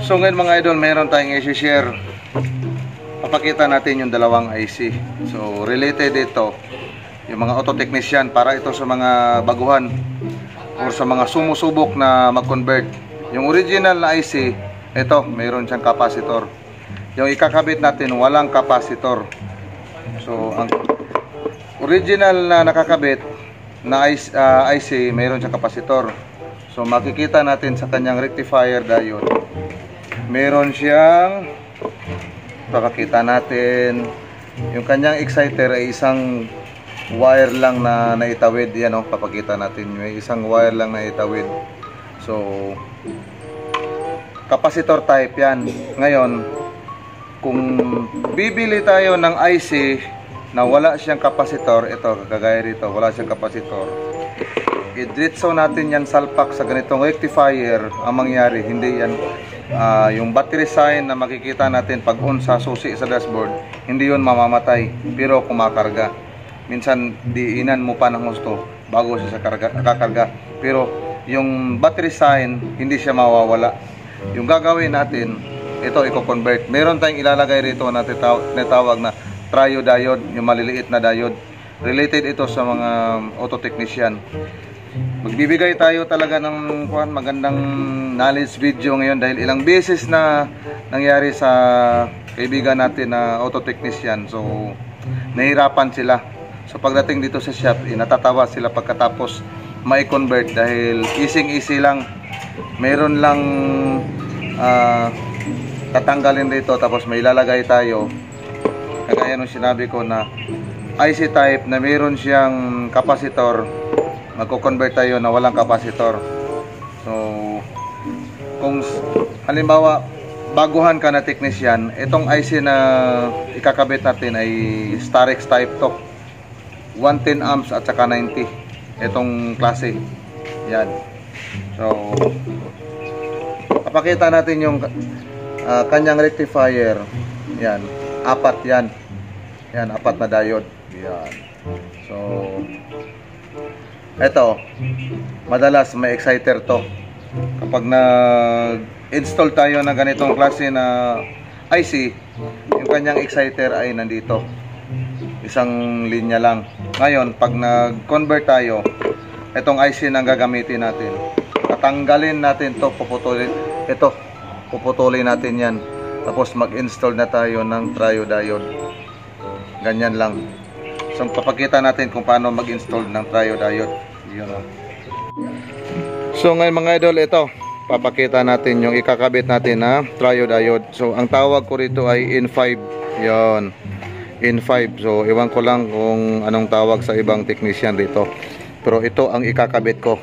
So ngayon mga idol, mayroon tayong i-share. Papakita natin yung dalawang IC. So related ito, yung mga auto technician, para ito sa mga baguhan or sa mga sumusubok na mag-convert. Yung original na IC, ito, mayroon siyang capacitor. Yung ikakabit natin, walang capacitor. So ang original na nakakabit na IC, mayroon siyang capacitor. So makikita natin sa kanyang rectifier diode, meron siyang, pakakita natin, yung kanyang exciter ay isang wire lang na naitawid. Yan o, papakita natin, may isang wire lang na naitawid. So capacitor type yan. Ngayon, kung bibili tayo ng IC na wala siyang capacitor, ito, kagaya rito, wala siyang capacitor, i-diretso natin yan salpak sa ganitong rectifier, ang mangyari, hindi yan, yung battery sign na makikita natin pag on sa susi sa dashboard, hindi yun mamamatay, pero kumakarga. Minsan, diinan mo pa ng gusto bago siya kakarga. Pero, yung battery sign, hindi siya mawawala. Yung gagawin natin, ito, i-convert. Meron tayong ilalagay rito na tinatawag na triodiode, yung maliliit na diode. Related ito sa mga auto technician. Magbibigay tayo talaga ng magandang knowledge video ngayon dahil ilang beses na nangyari sa kaibigan natin na auto technician. So nahirapan sila. So pagdating dito sa shop, natatawa sila pagkatapos mai-convert dahil easy lang. Meron lang tatanggalin dito, tapos may ilalagay tayo. Kagaya nung sinabi ko na IC type na meron siyang capacitor, magko-convert tayo na walang capacitor. So kung halimbawa baguhan ka na technician, itong IC na ikakabit natin ay Starex type to, 110 amps at saka 90, itong klase yan. So papakita natin yung kanyang rectifier. Yan, apat yan. Yan, apat na diode. Yan. So ito, madalas may exciter to. Kapag na-install tayo ng ganitong klase na IC, yung kanyang exciter ay nandito. Isang linya lang. Ngayon, pag nag-convert tayo, itong IC na gagamitin natin. Tatanggalin natin to, puputulin. Ito, puputulin natin yan. Tapos mag-install na tayo ng triodiode. Ganyan lang. So papakita natin kung paano mag-install ng triodiode. Yun. So ngayon mga idol, ito, papakita natin yung ikakabit natin na triodiode. So ang tawag ko rito ay N5. Yun, N5. So iwan ko lang kung anong tawag sa ibang technician dito, pero ito ang ikakabit ko.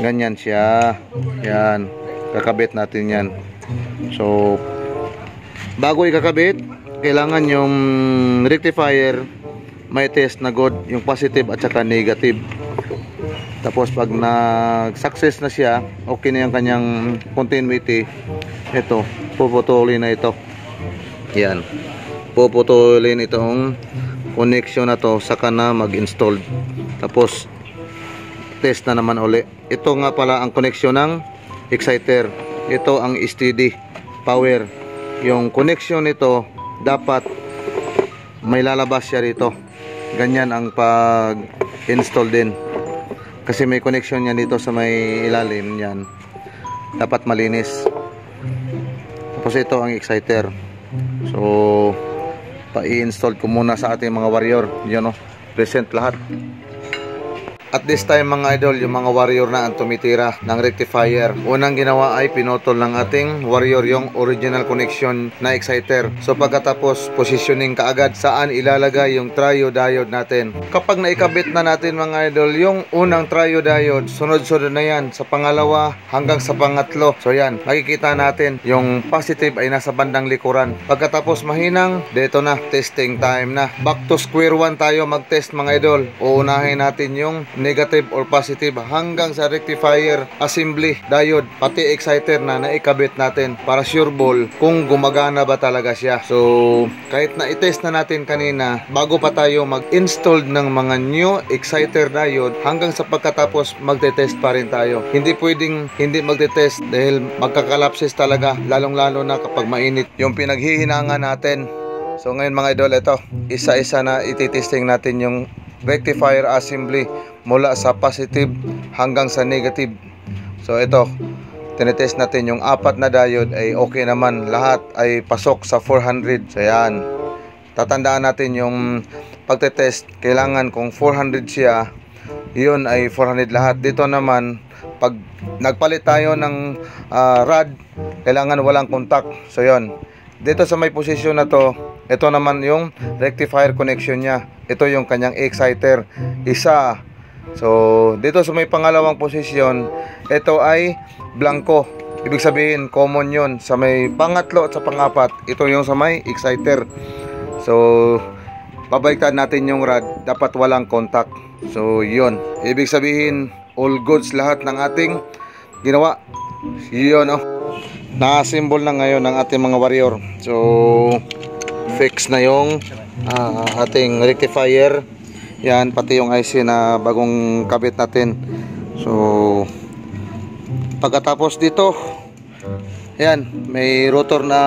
Ganyan siya. Yan, kakabit natin yan. So bago ikakabit, kailangan yung rectifier may test na good, yung positive at saka negative. Tapos pag nag-success na siya, okay na yung kanyang continuity, ito, puputulin na ito. Yan, puputulin itong connection na to, saka na mag-install. Tapos test na naman uli. Ito nga pala ang connection ng exciter. Ito ang steady power. Yung connection nito, dapat may lalabas siya rito. Ganyan ang pag-install din. Kasi may connection yan dito sa may ilalim yan. Dapat malinis. Tapos ito ang exciter. So pa-i-install ko muna sa ating mga warrior. Yan o, present lahat. At this time mga idol, yung mga warrior na ang tumitira ng rectifier. Unang ginawa ay pinutol ng ating warrior yung original connection na exciter. So pagkatapos positioning kaagad saan ilalagay yung triodiode natin. Kapag naikabit na natin mga idol yung unang triodiode, sunod-sunod na yan sa pangalawa hanggang sa pangatlo. So yan, makikita natin yung positive ay nasa bandang likuran. Pagkatapos mahinang, dito na, testing time na. Back to square one tayo mag-test mga idol. Uunahin natin yung negative or positive, hanggang sa rectifier, assembly, diode, pati exciter na naikabit natin para sure ball kung gumagana ba talaga siya. So kahit na itest na natin kanina, bago pa tayo mag-install ng mga new exciter diode, hanggang sa pagkatapos magte-test pa rin tayo. Hindi pwedeng hindi magte-test dahil magkakalapses talaga, lalong-lalo na kapag mainit yung pinaghihinangan natin. So ngayon mga idol, ito isa-isa na ititesting natin yung rectifier assembly mula sa positive hanggang sa negative. So ito, tinetest natin yung 4 na diode ay okay naman, lahat ay pasok sa 400. So yan, tatandaan natin yung pagtetest, kailangan kung 400 siya, yun ay 400 lahat. Dito naman, pag nagpalit tayo ng rod, kailangan walang contact. So yun, dito sa may posisyon na to, ito naman yung rectifier connection niya. Ito yung kanyang exciter, isa. So dito sa may pangalawang posisyon, ito ay blanco. Ibig sabihin common yun. Sa may pangatlo at sa pangapat, ito yung sa may exciter. So babaliktad natin yung rod, dapat walang contact. So yun, ibig sabihin all goods lahat ng ating ginawa. Yun, oh. Na-assemble na ngayon ng ating mga warrior. So fix na yung ating rectifier. Yan, pati yung IC na bagong kabit natin. So pagkatapos dito, yan, may rotor na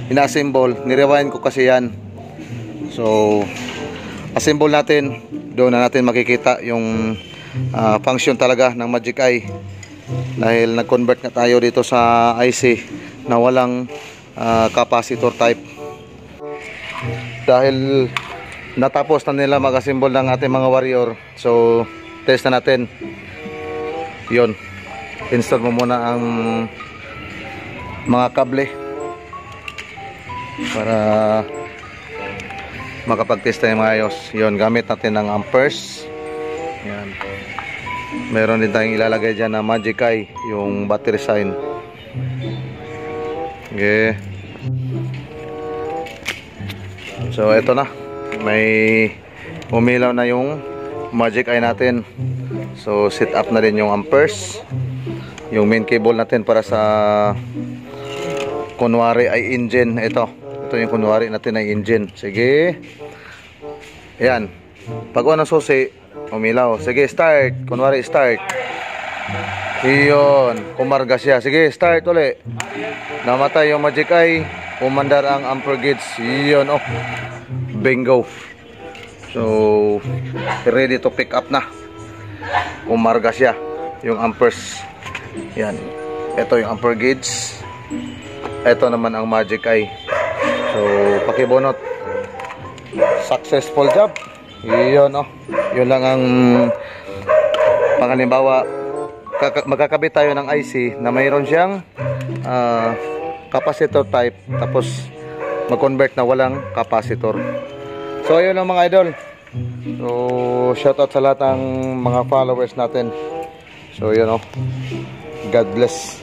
ina-assemble. Nirewind ko kasi yan. So assemble natin. Doon na natin makikita yung function talaga ng Magic Eye, dahil nag-convert na tayo dito sa IC na walang capacitor type. Dahil natapos na nila mag-assemble ng ating mga warrior, so test na natin. Yun, install mo muna ang mga kable para makapag-test tayo maayos. Yun, gamit natin ng amperes. Yan, meron din tayong ilalagay dyan na Magic Eye, yung battery sign. Okay. So ito na, may umilaw na yung Magic Eye natin. So set up na rin yung amperes, yung main cable natin para sa kunwari ay engine. Ito yung kunwari natin ay engine. Sige, ayan, pag ng susi umilaw. Sige, start. Kunwari start. Iyon, kumarga siya. Sige, start uli. Namatay yung Magic Eye, umandar ang ampere gauge. Iyon, oh, bingo. So ready to pick up na. Kumarga siya yung amperes. Yan, ito yung ampere gauge, ito naman ang Magic Eye. So pakibunot, successful job. Iyon, oh, yun lang ang panghalimbawa. Magkakabit tayo ng IC na mayroon siyang capacitor type, tapos mag-convert na walang capacitor. So ayun lang mga idol. So shoutout sa lahat ng mga followers natin. So yun, oh, God bless.